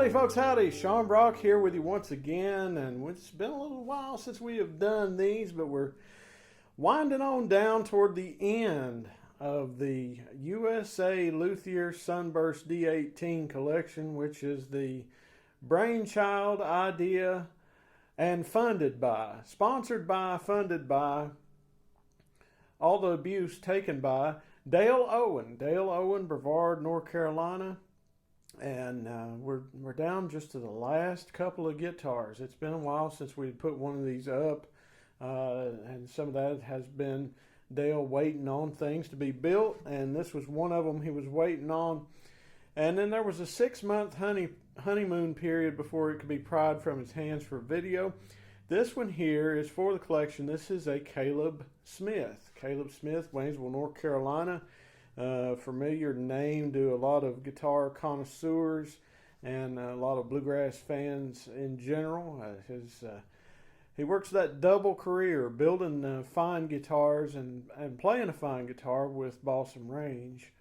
Howdy folks, howdy. Sean Brock here with you once again, and it's been a little while since we have done these, but we're winding on down toward the end of the USA Luthier Sunburst D-18 collection, which is the brainchild, idea, and funded by, sponsored by, funded by, all the abuse taken by Dale Owen. Dale Owen, Brevard, North Carolina. And we're down just to the last couple of guitars. It's been a while since we put one of these up, and some of that has been Dale waiting on things to be built, and this was one of them he was waiting on. And then there was a 6-month honeymoon period before it could be pried from his hands for video. This one here is for the collection. This is a Caleb Smith. Caleb Smith, Waynesville, North Carolina. Familiar name to a lot of guitar connoisseurs and a lot of bluegrass fans in general. He works that double career, building fine guitars and playing a fine guitar with Balsam Range.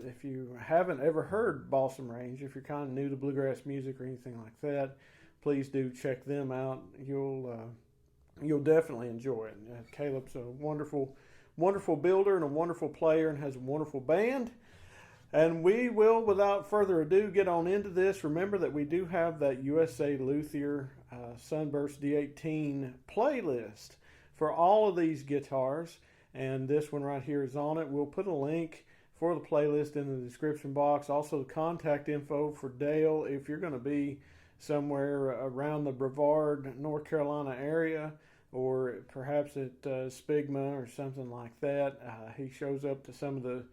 If you haven't ever heard Balsam Range, if you're kind of new to bluegrass music or anything like that, please do check them out. You'll definitely enjoy it. Caleb's a wonderful builder and a wonderful player and has a wonderful band. And we will, without further ado, get on into this. Remember that we do have that USA Luthier Sunburst D-18 playlist for all of these guitars, and this one right here is on it. We'll put a link for the playlist in the description box. Also the contact info for Dale if you're going to be somewhere around the Brevard, North Carolina area, or perhaps at Spigma or something like that. He shows up to some of the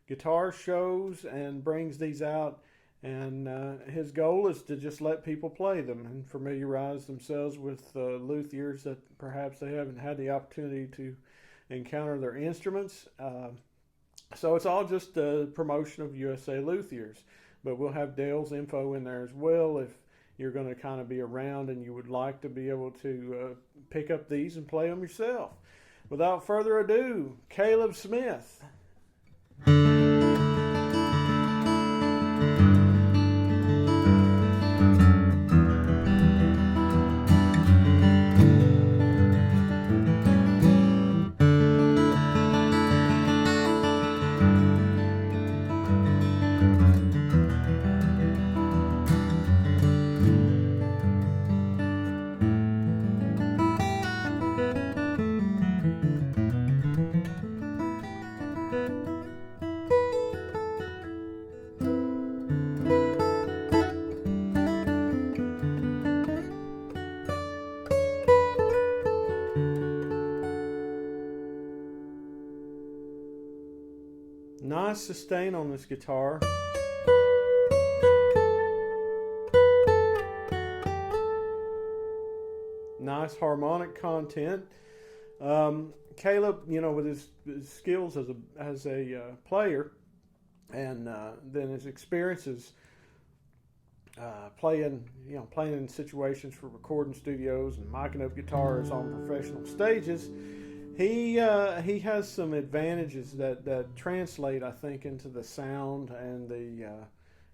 guitar shows and brings these out, and his goal is to just let people play them and familiarize themselves with luthiers that perhaps they haven't had the opportunity to encounter their instruments. So it's all just a promotion of USA Luthiers, but we'll have Dale's info in there as well if you're going to kind of be around and you would like to be able to pick up these and play them yourself. Without further ado, Caleb Smith. Nice sustain on this guitar. Nice harmonic content. Caleb, with his skills as a player, and then his experiences playing in situations for recording studios and miking up guitars on professional stages. He has some advantages that translate, I think, into the sound and the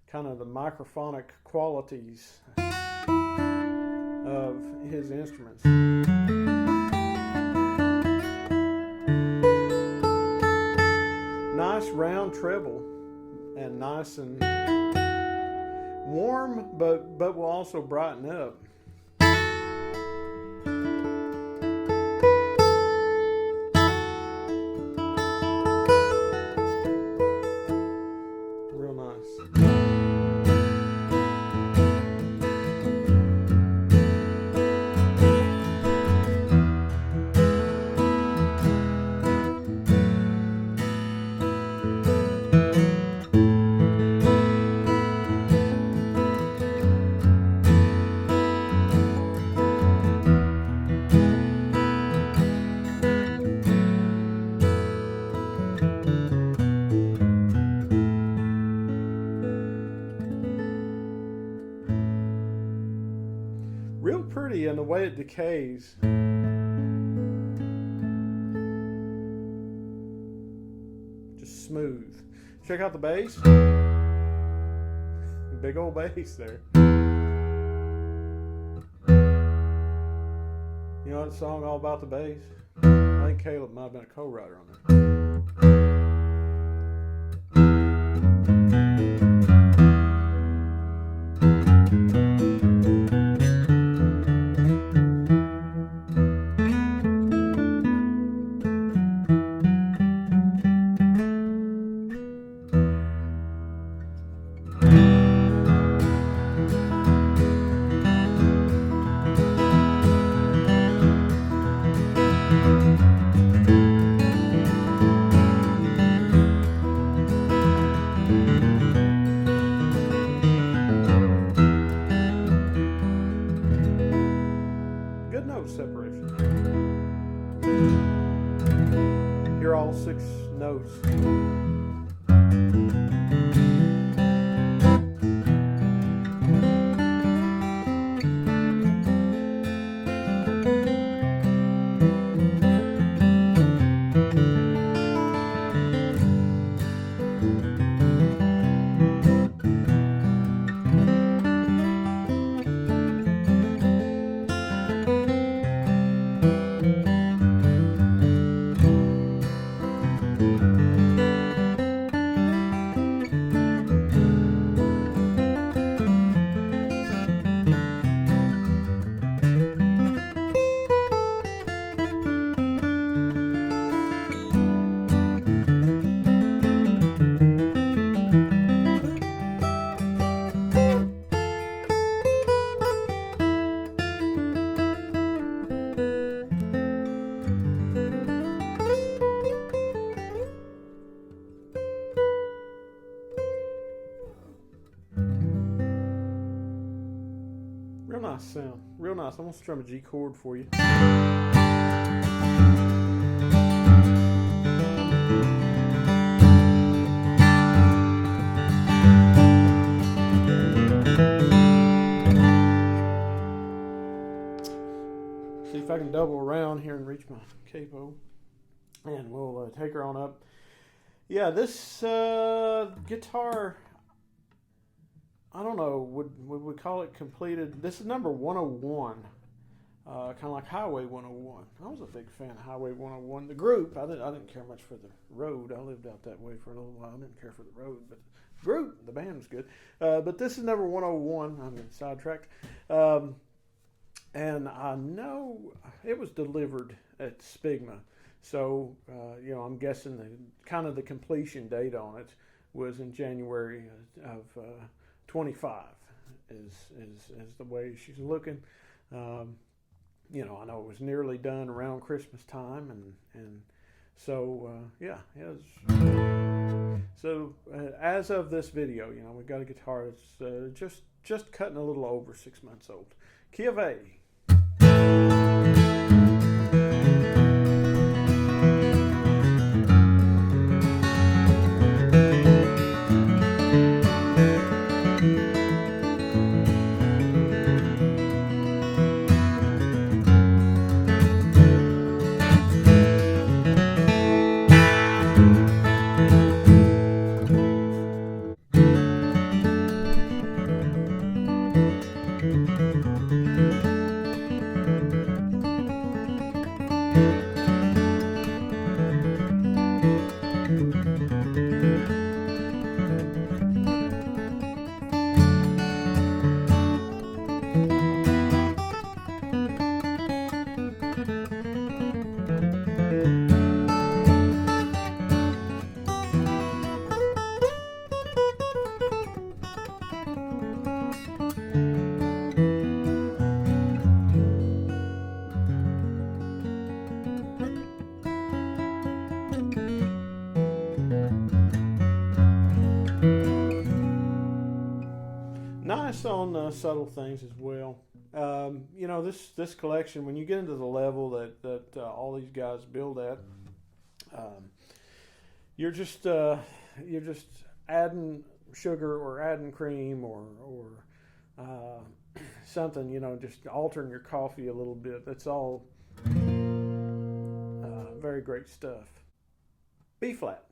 kind of the microphonic qualities of his instruments. Nice round treble, and nice and warm, but will also brighten up. Real pretty in the way it decays. Just smooth. Check out the bass. Big old bass there. You know that song All About the Bass? I think Caleb might have been a co-writer on it. Good note separation. Here are all 6 notes. Real nice sound. Real nice. I'm going to strum a G chord for you. See if I can double around here and reach my capo. And we'll take her on up. Yeah, this guitar, I don't know, would we call it completed? This is number 101, kind of like Highway 101. I was a big fan of Highway 101. The group, I didn't care much for the road. I lived out that way for a little while. I didn't care for the road, but the group, the band was good. But this is number 101. I'm getting sidetracked. And I know it was delivered at Spigma. So, I'm guessing the completion date on it was in January of 25 is the way she's looking. I know it was nearly done around Christmas time, and so it was. So as of this video, we've got a guitar that's just cutting a little over 6 months old. Key of A. Nice on subtle things as well. This collection, when you get into the level that all these guys build at, you're just adding sugar or adding cream or something, just altering your coffee a little bit. That's all very great stuff. B flat.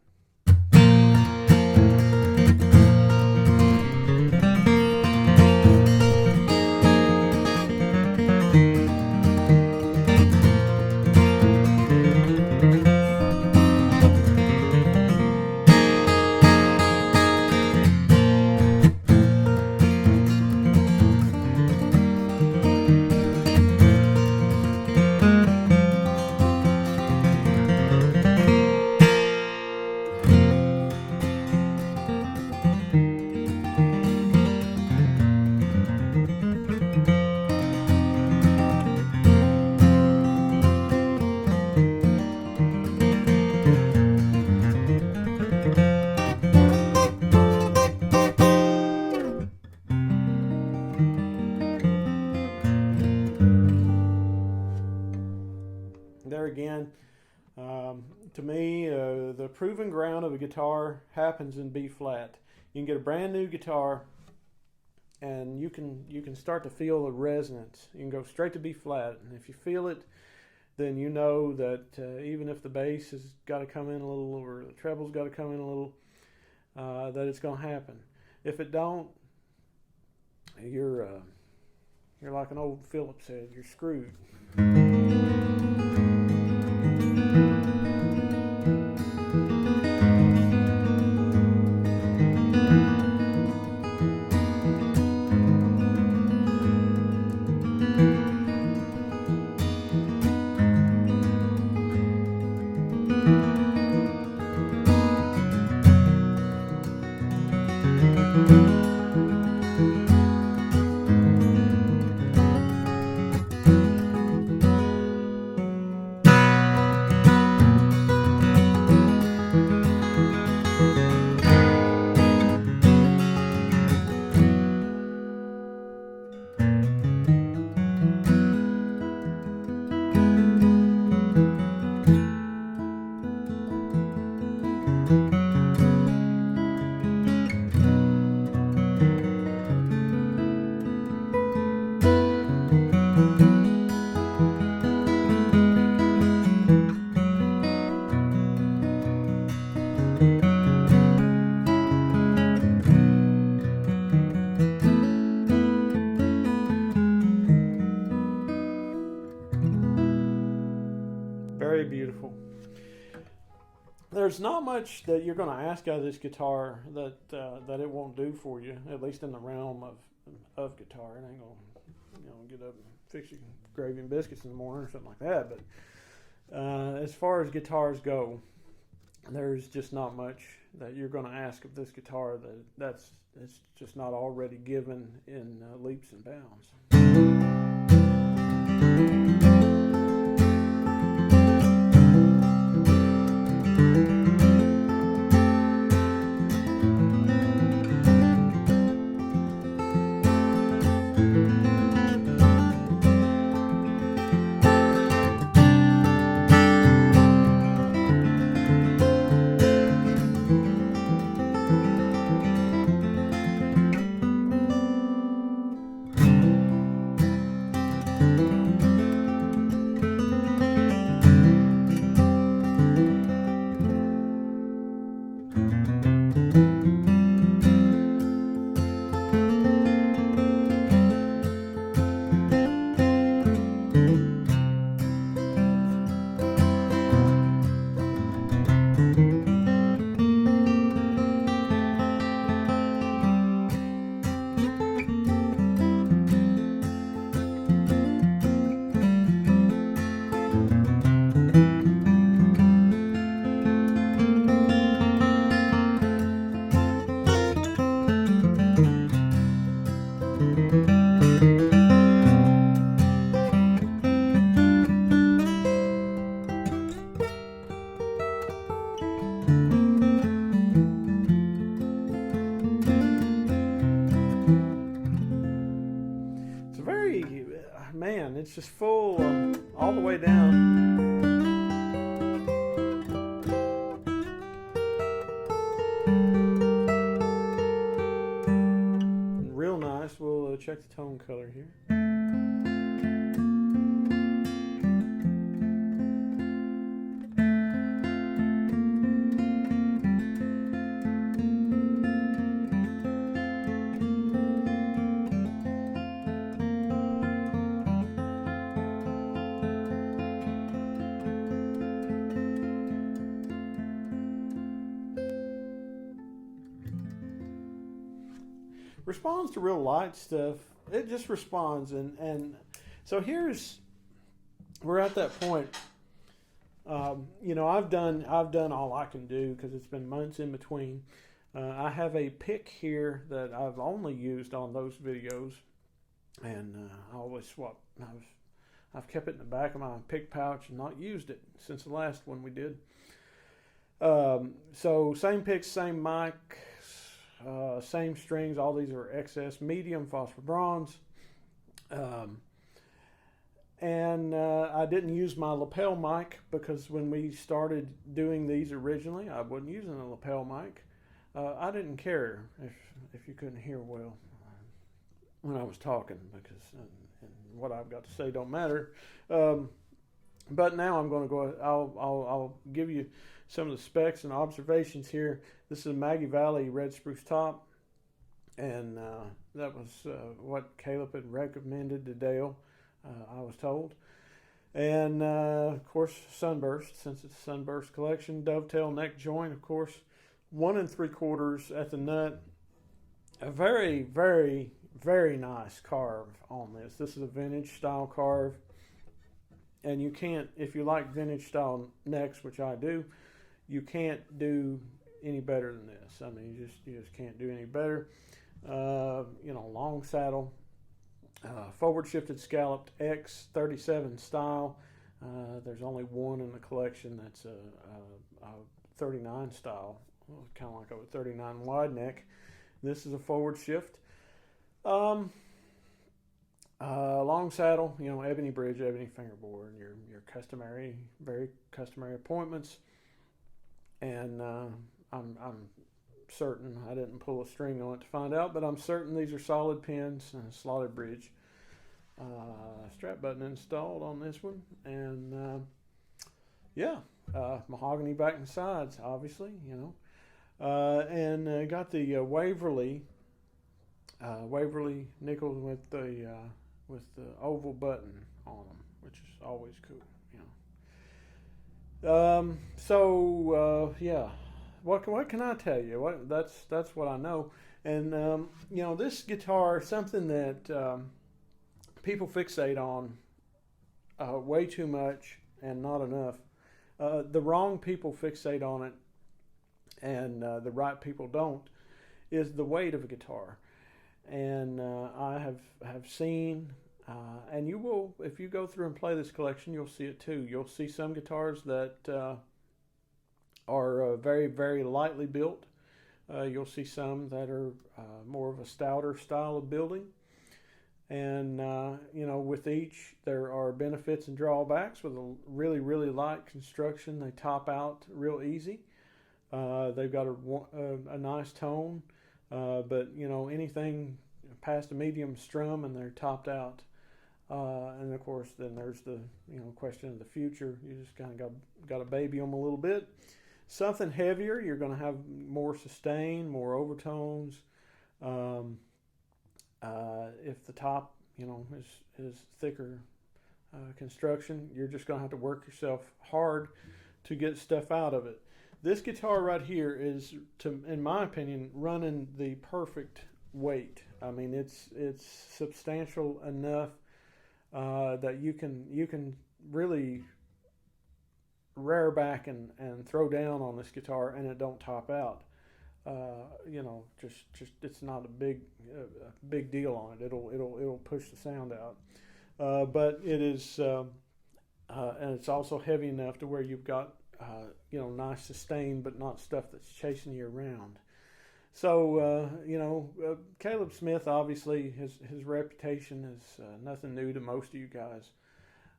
to me, the proving ground of a guitar happens in B flat. You can get a brand new guitar, and you can start to feel the resonance. You can go straight to B flat, and if you feel it, then you know that even if the bass has got to come in a little, or the treble's got to come in a little, that it's going to happen. If it don't, you're like an old Phillips head. You're screwed. Very beautiful. There's not much that you're going to ask out of this guitar that it won't do for you, at least in the realm of guitar. It ain't going to get up and fix your gravy and biscuits in the morning or something like that. But as far as guitars go, there's just not much that you're going to ask of this guitar that's just not already given in leaps and bounds. Man, it's just full all the way down. Real nice. We'll check the tone color here. Responds to real light stuff. It just responds, and so we're at that point. I've done all I can do because it's been months in between. I have a pick here that I've only used on those videos, and I always swap. I've kept it in the back of my pick pouch and not used it since the last one we did. So same picks, same mic. Same strings. All these are XS medium phosphor bronze, And I didn't use my lapel mic because when we started doing these originally, I wasn't using a lapel mic. I didn't care if you couldn't hear well when I was talking, because and what I've got to say don't matter. But now I'm going to go. I'll give you some of the specs and observations here. This is a Maggie Valley red spruce top, and that was what Caleb had recommended to Dale. I was told. And of course, Sunburst, since it's a Sunburst collection. Dovetail neck joint, of course. 1 3/4 at the nut. A very, very, very nice carve on this. This is a vintage style carve. And you can't, if you like vintage style necks, which I do, you can't do any better than this. I mean, you just can't do any better. Long saddle. Forward shifted scalloped X37 style. There's only one in the collection that's a 39 style, kind of like a 39 wide neck. This is a forward shift. Long saddle, ebony bridge, ebony fingerboard, your customary, very customary appointments. And I'm certain, I didn't pull a string on it to find out, but I'm certain these are solid pins and a slotted bridge. Strap button installed on this one, and mahogany back and sides, obviously, and got the Waverly nickels with the oval button on them, which is always cool, What can I tell you? That's what I know. And this guitar, something that people fixate on way too much and not enough. The wrong people fixate on it, and the right people don't. Is the weight of a guitar, and I have seen, and you will, if you go through and play this collection, you'll see it too. You'll see some guitars that are very, very lightly built. You'll see some that are more of a stouter style of building. And, with each, there are benefits and drawbacks. With a really, really light construction, they top out real easy. They've got a nice tone, but, anything past a medium strum and they're topped out. And, of course, then there's the, question of the future. You just kind of got to baby them a little bit. Something heavier, you're going to have more sustain, more overtones. If the top, is thicker construction, you're just going to have to work yourself hard to get stuff out of it. This guitar right here is, in my opinion, running the perfect weight. I mean, it's substantial enough that you can really rear back and throw down on this guitar and it don't top out. Just it's not a big deal on it. It'll push the sound out. But it is, and it's also heavy enough to where you've got nice sustain, but not stuff that's chasing you around. So Caleb Smith, obviously his reputation is nothing new to most of you guys.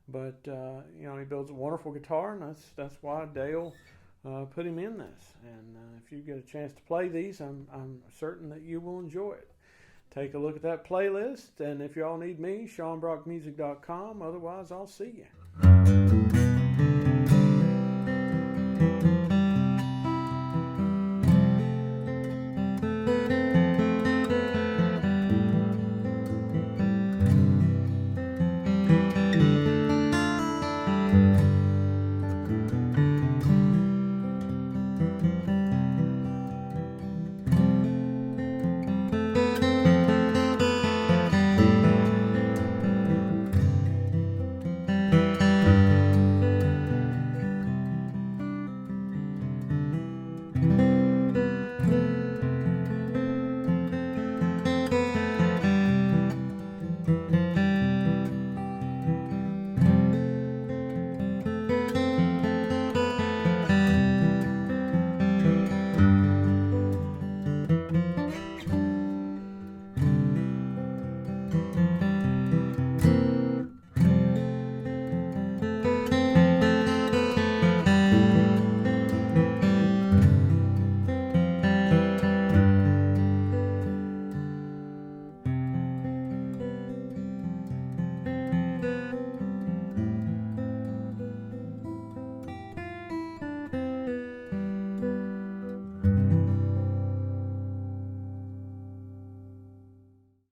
But he builds a wonderful guitar, and that's why Dale put him in this. And if you get a chance to play these, I'm certain that you will enjoy it. Take a look at that playlist, and if y'all need me, SeanBrockMusic.com. Otherwise, I'll see you.